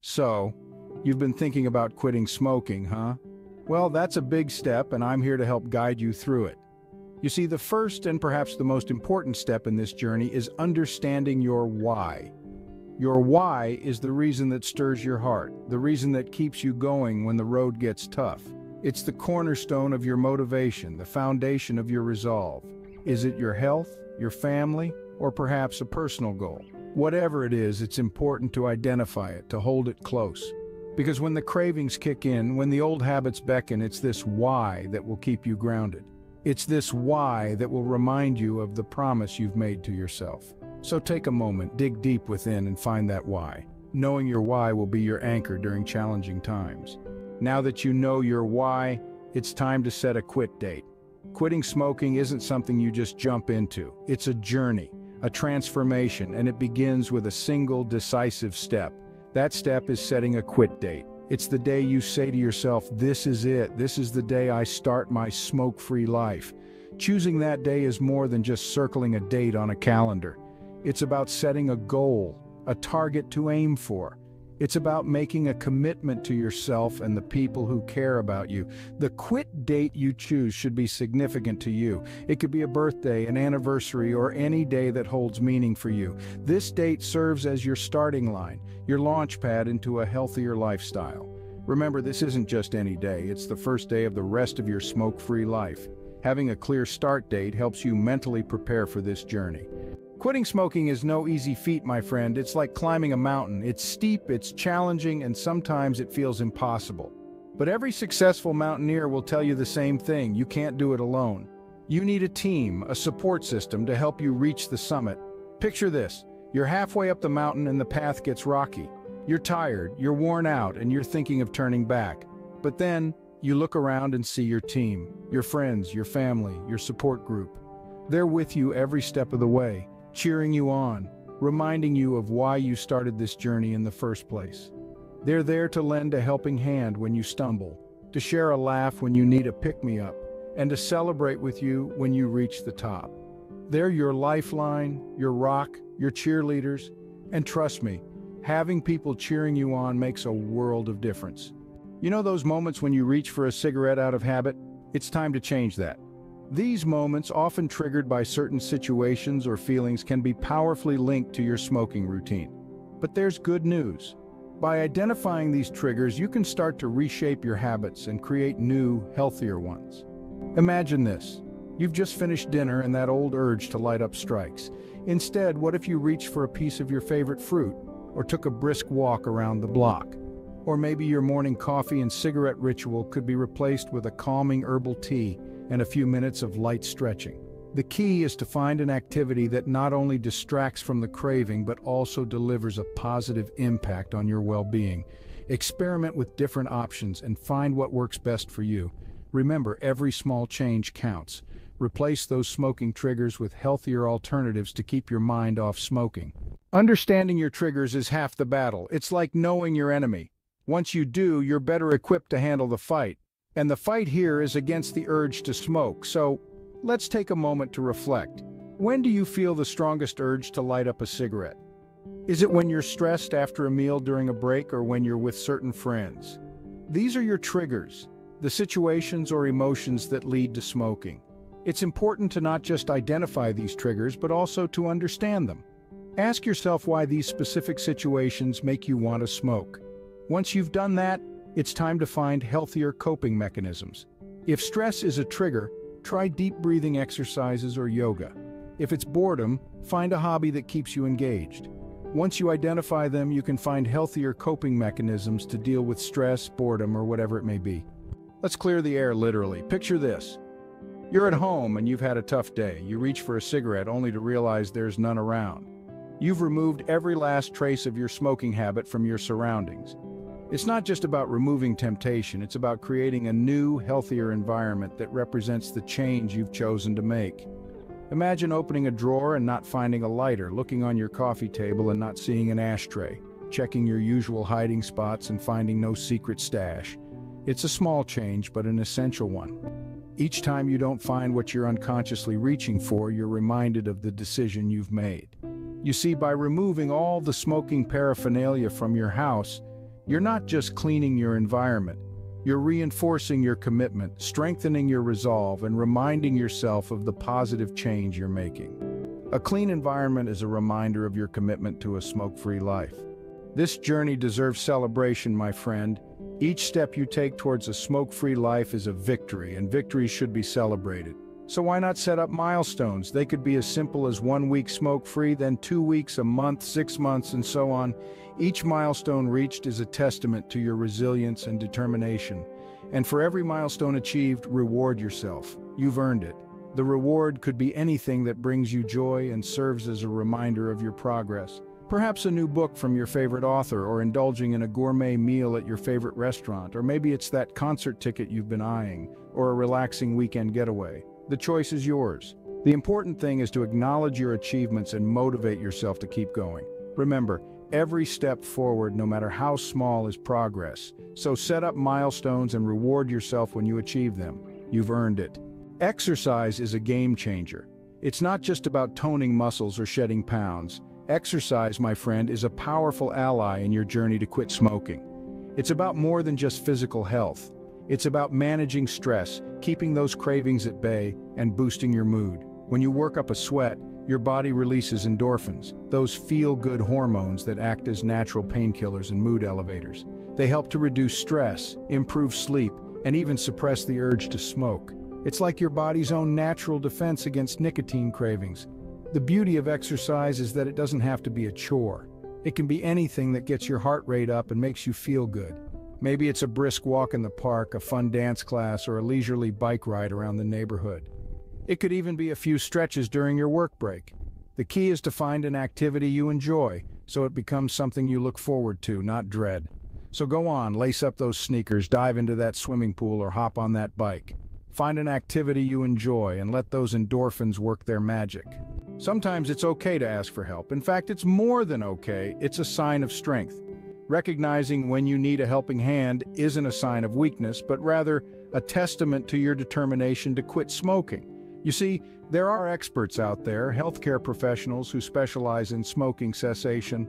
So, you've been thinking about quitting smoking, huh? Well, that's a big step, and I'm here to help guide you through it. You see, the first and perhaps the most important step in this journey is understanding your why. Your why is the reason that stirs your heart, the reason that keeps you going when the road gets tough. It's the cornerstone of your motivation, the foundation of your resolve. Is it your health, your family, or perhaps a personal goal? Whatever it is, it's important to identify it, to hold it close. Because when the cravings kick in, when the old habits beckon, it's this why that will keep you grounded. It's this why that will remind you of the promise you've made to yourself. So take a moment, dig deep within and find that why. Knowing your why will be your anchor during challenging times. Now that you know your why, it's time to set a quit date. Quitting smoking isn't something you just jump into. It's a journey, a transformation, and it begins with a single decisive step. That step is setting a quit date. It's the day you say to yourself, this is it. This is the day I start my smoke-free life. Choosing that day is more than just circling a date on a calendar. It's about setting a goal, a target to aim for. It's about making a commitment to yourself and the people who care about you. The quit date you choose should be significant to you. It could be a birthday, an anniversary, or any day that holds meaning for you. This date serves as your starting line, your launch pad into a healthier lifestyle. Remember, this isn't just any day, it's the first day of the rest of your smoke-free life. Having a clear start date helps you mentally prepare for this journey. Quitting smoking is no easy feat, my friend. It's like climbing a mountain. It's steep, it's challenging, and sometimes it feels impossible. But every successful mountaineer will tell you the same thing: you can't do it alone. You need a team, a support system to help you reach the summit. Picture this: you're halfway up the mountain and the path gets rocky. You're tired, you're worn out, and you're thinking of turning back. But then, you look around and see your team, your friends, your family, your support group. They're with you every step of the way, cheering you on, reminding you of why you started this journey in the first place. They're there to lend a helping hand when you stumble, to share a laugh when you need a pick-me-up, and to celebrate with you when you reach the top. They're your lifeline, your rock, your cheerleaders, and trust me, having people cheering you on makes a world of difference. You know those moments when you reach for a cigarette out of habit? It's time to change that. These moments, often triggered by certain situations or feelings, can be powerfully linked to your smoking routine. But there's good news. By identifying these triggers, you can start to reshape your habits and create new, healthier ones. Imagine this. You've just finished dinner and that old urge to light up strikes. Instead, what if you reached for a piece of your favorite fruit, or took a brisk walk around the block? Or maybe your morning coffee and cigarette ritual could be replaced with a calming herbal tea and a few minutes of light stretching. The key is to find an activity that not only distracts from the craving but also delivers a positive impact on your well-being. Experiment with different options and find what works best for you. Remember, every small change counts. Replace those smoking triggers with healthier alternatives to keep your mind off smoking. Understanding your triggers is half the battle. It's like knowing your enemy. Once you do, you're better equipped to handle the fight. And the fight here is against the urge to smoke. So, let's take a moment to reflect. When do you feel the strongest urge to light up a cigarette? Is it when you're stressed after a meal during a break, or when you're with certain friends? These are your triggers, the situations or emotions that lead to smoking. It's important to not just identify these triggers, but also to understand them. Ask yourself why these specific situations make you want to smoke. Once you've done that, it's time to find healthier coping mechanisms. If stress is a trigger, try deep breathing exercises or yoga. If it's boredom, find a hobby that keeps you engaged. Once you identify them, you can find healthier coping mechanisms to deal with stress, boredom, or whatever it may be. Let's clear the air literally. Picture this. You're at home and you've had a tough day. You reach for a cigarette only to realize there's none around. You've removed every last trace of your smoking habit from your surroundings. It's not just about removing temptation, it's about creating a new, healthier environment that represents the change you've chosen to make. Imagine opening a drawer and not finding a lighter, looking on your coffee table and not seeing an ashtray, checking your usual hiding spots and finding no secret stash. It's a small change, but an essential one. Each time you don't find what you're unconsciously reaching for, you're reminded of the decision you've made. You see, by removing all the smoking paraphernalia from your house, You're not just cleaning your environment. You're reinforcing your commitment, strengthening your resolve, and reminding yourself of the positive change you're making. A clean environment is a reminder of your commitment to a smoke-free life. This journey deserves celebration, my friend. Each step you take towards a smoke-free life is a victory, and victories should be celebrated. So why not set up milestones? They could be as simple as 1 week smoke-free, then 2 weeks, a month, 6 months, and so on. Each milestone reached is a testament to your resilience and determination. And for every milestone achieved, reward yourself. You've earned it. The reward could be anything that brings you joy and serves as a reminder of your progress. Perhaps a new book from your favorite author, or indulging in a gourmet meal at your favorite restaurant, or maybe it's that concert ticket you've been eyeing, or a relaxing weekend getaway. The choice is yours. The important thing is to acknowledge your achievements and motivate yourself to keep going. Remember, every step forward, no matter how small, is progress. So set up milestones and reward yourself when you achieve them. You've earned it. Exercise is a game changer. It's not just about toning muscles or shedding pounds. Exercise, my friend, is a powerful ally in your journey to quit smoking. It's about more than just physical health. It's about managing stress, keeping those cravings at bay, and boosting your mood. When you work up a sweat, your body releases endorphins, those feel-good hormones that act as natural painkillers and mood elevators. They help to reduce stress, improve sleep, and even suppress the urge to smoke. It's like your body's own natural defense against nicotine cravings. The beauty of exercise is that it doesn't have to be a chore. It can be anything that gets your heart rate up and makes you feel good. Maybe it's a brisk walk in the park, a fun dance class, or a leisurely bike ride around the neighborhood. It could even be a few stretches during your work break. The key is to find an activity you enjoy, so it becomes something you look forward to, not dread. So go on, lace up those sneakers, dive into that swimming pool, or hop on that bike. Find an activity you enjoy and let those endorphins work their magic. Sometimes it's okay to ask for help. In fact, it's more than okay, it's a sign of strength. Recognizing when you need a helping hand isn't a sign of weakness, but rather a testament to your determination to quit smoking. You see, there are experts out there, healthcare professionals who specialize in smoking cessation.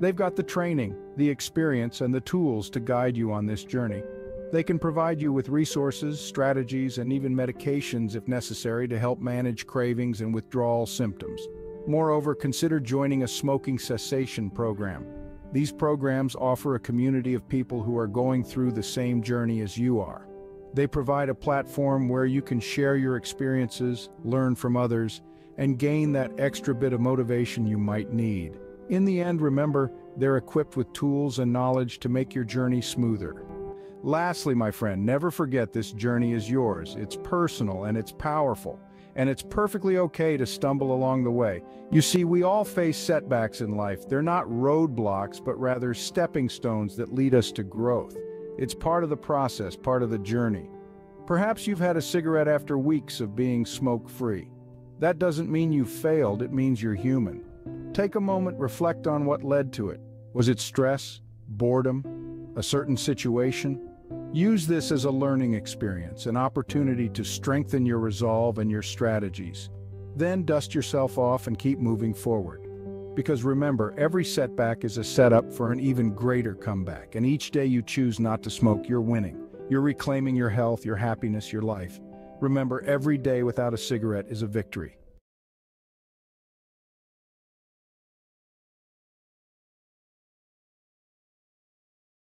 They've got the training, the experience, and the tools to guide you on this journey. They can provide you with resources, strategies, and even medications if necessary to help manage cravings and withdrawal symptoms. Moreover, consider joining a smoking cessation program. These programs offer a community of people who are going through the same journey as you are. They provide a platform where you can share your experiences, learn from others, and gain that extra bit of motivation you might need. In the end, remember, they're equipped with tools and knowledge to make your journey smoother. Lastly, my friend, never forget this journey is yours. It's personal and it's powerful. And it's perfectly okay to stumble along the way. You see, we all face setbacks in life. They're not roadblocks, but rather stepping stones that lead us to growth. It's part of the process, part of the journey. Perhaps you've had a cigarette after weeks of being smoke-free. That doesn't mean you failed, it means you're human. Take a moment, reflect on what led to it. Was it stress, boredom, a certain situation? Use this as a learning experience, an opportunity to strengthen your resolve and your strategies. Then dust yourself off and keep moving forward. Because remember, every setback is a setup for an even greater comeback, and each day you choose not to smoke, you're winning. You're reclaiming your health, your happiness, your life. Remember, every day without a cigarette is a victory.